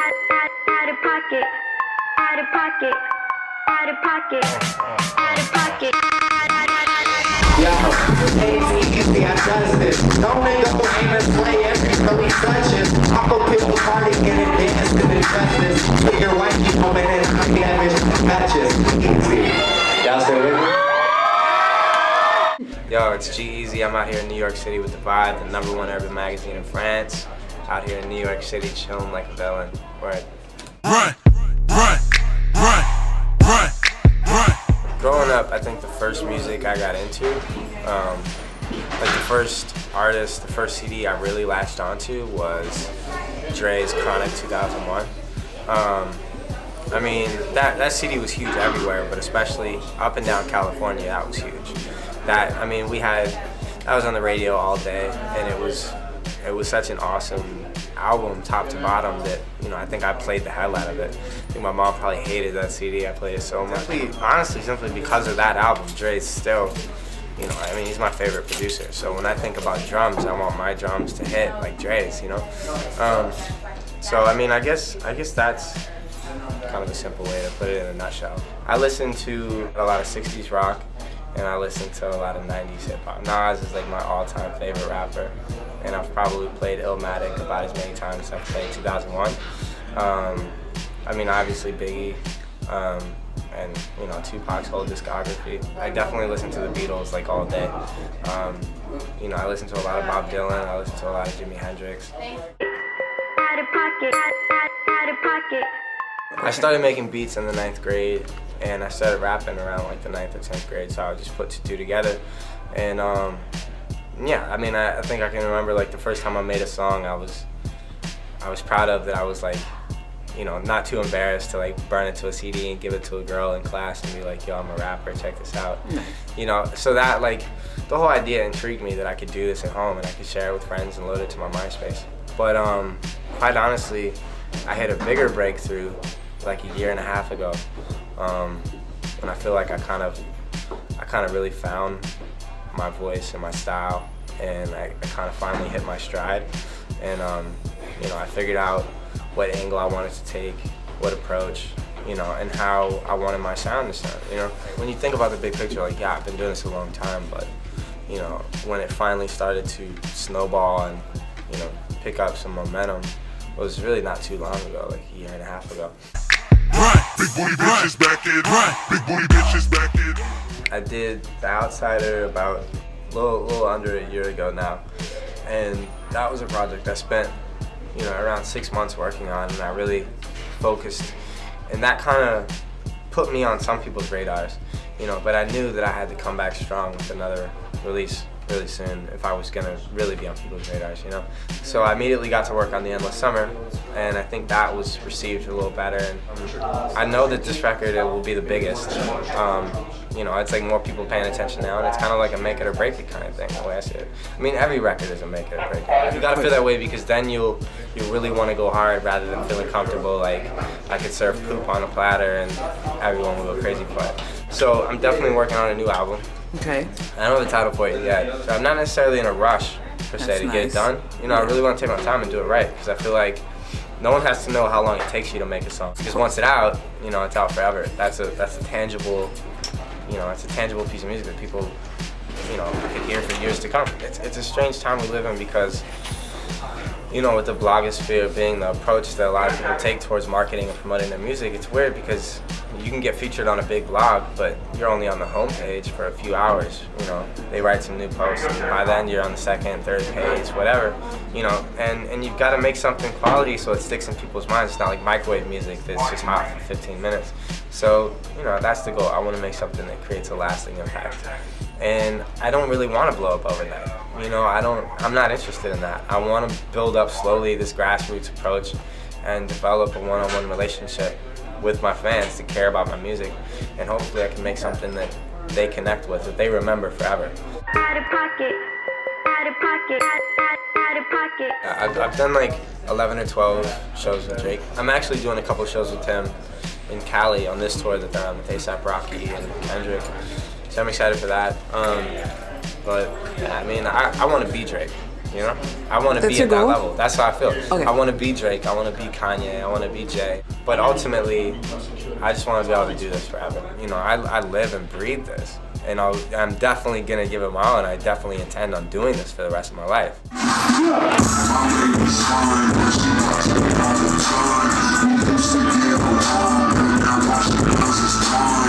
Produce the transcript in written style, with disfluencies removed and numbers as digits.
Out of pocket, out of pocket, out of pocket, out of pocket. Yo, G-Eazy, I does this. Don't nigga go aim and play every time he touches. Pop a pill party in and dance to the justice. Put your wifey home and then I damage matches. Easy. Y'all still with me? Yo, it's G-Eazy. I'm out here in New York City with DaVibe, the #1 urban magazine in France. Out here in New York City, chilling like a villain. Right. Run, run, run, run, run. Growing up, I think the first music I got into, like the first artist, the first CD I really latched onto was Dre's Chronic 2001. I mean, that CD was huge everywhere, but especially up and down California, that was huge. That was on the radio all day, and it was such an awesome album, top to bottom, that, you know, I think I played the hell out of it. I think my mom probably hated that CD. I played it so much. Honestly, simply because of that album, Dre's still, you know, I mean, he's my favorite producer. So when I think about drums, I want my drums to hit like Dre's, you know. So I mean, I guess that's kind of a simple way to put it in a nutshell. I listen to a lot of 60s rock, and I listen to a lot of 90s hip hop. Nas is like my all-time favorite rapper, and I've probably played Illmatic about as many times as I've played 2001. I mean, obviously Biggie, and, you know, Tupac's whole discography. I definitely listen to the Beatles like all day. You know, I listen to a lot of Bob Dylan, I listen to a lot of Jimi Hendrix. Out of pocket, out of pocket. I started making beats in the 9th grade, and I started rapping around like the 9th or 10th grade, so I would just put two together. And yeah, I mean, I think I can remember like the first time I made a song, I was proud of that. I was like, you know, not too embarrassed to like burn it to a CD and give it to a girl in class and be like, yo, I'm a rapper, check this out. You know, so that, like, the whole idea intrigued me that I could do this at home and I could share it with friends and load it to my MySpace. But quite honestly, I hit a bigger breakthrough like a year and a half ago, when I feel like I kind of really found my voice and my style, and I kind of finally hit my stride. And you know, I figured out what angle I wanted to take, what approach, you know, and how I wanted my sound to sound. You know, when you think about the big picture, like, yeah, I've been doing this a long time, but, you know, when it finally started to snowball and, you know, pick up some momentum, it was really not too long ago, like a year and a half ago. Run, big booty bitches back in. Run, big booty bitches back in. I did The Outsider about a little under a year ago now, and that was a project I spent, you know, around 6 months working on, and I really focused, and that kind of put me on some people's radars, you know, but I knew that I had to come back strong with another release really soon if I was gonna really be on people's radars, you know. So I immediately got to work on The Endless Summer, and I think that was received a little better, and I know that this record, it will be the biggest. You know, it's like more people paying attention now, and it's kind of like a make it or break it kind of thing, the way I see it. I mean, every record is a make it or break it. You gotta feel that way, because then you really want to go hard rather than feeling comfortable, like I could serve poop on a platter and everyone will go crazy for it. So I'm definitely working on a new album. Okay. I don't have the title for it yet, so I'm not necessarily in a rush per se to get it done. You know, I really want to take my time and do it right, because I feel like no one has to know how long it takes you to make a song. Because once it's out, you know, it's out forever. That's a tangible, you know, it's a tangible piece of music that people, you know, could hear for years to come. It's a strange time we live in, because, you know, with the blogosphere being the approach that a lot of people take towards marketing and promoting their music, it's weird because you can get featured on a big blog, but you're only on the homepage for a few hours. You know, they write some new posts, and by then you're on the second, third page, whatever. You know, and you've got to make something quality so it sticks in people's minds. It's not like microwave music that's just hot for 15 minutes. So, you know, that's the goal. I want to make something that creates a lasting impact. And I don't really want to blow up overnight. You know, I'm not interested in that. I want to build up slowly this grassroots approach and develop a one-on-one relationship with my fans to care about my music, and hopefully I can make something that they connect with, that they remember forever. Out of pocket, out of pocket, out of pocket. I've done like 11 or 12 shows with Drake. I'm actually doing a couple shows with him in Cali on this tour that they're on with A$AP Rocky and Kendrick, so I'm excited for that. But yeah, I mean, I want to be Drake. You know, I want to That's be your at that goal? level. That's how I feel. Okay. I want to be Drake. I want to be Kanye. I want to be Jay. But ultimately, I just want to be able to do this forever. You know, I live and breathe this, and I'm definitely gonna give it my all, and I definitely intend on doing this for the rest of my life. My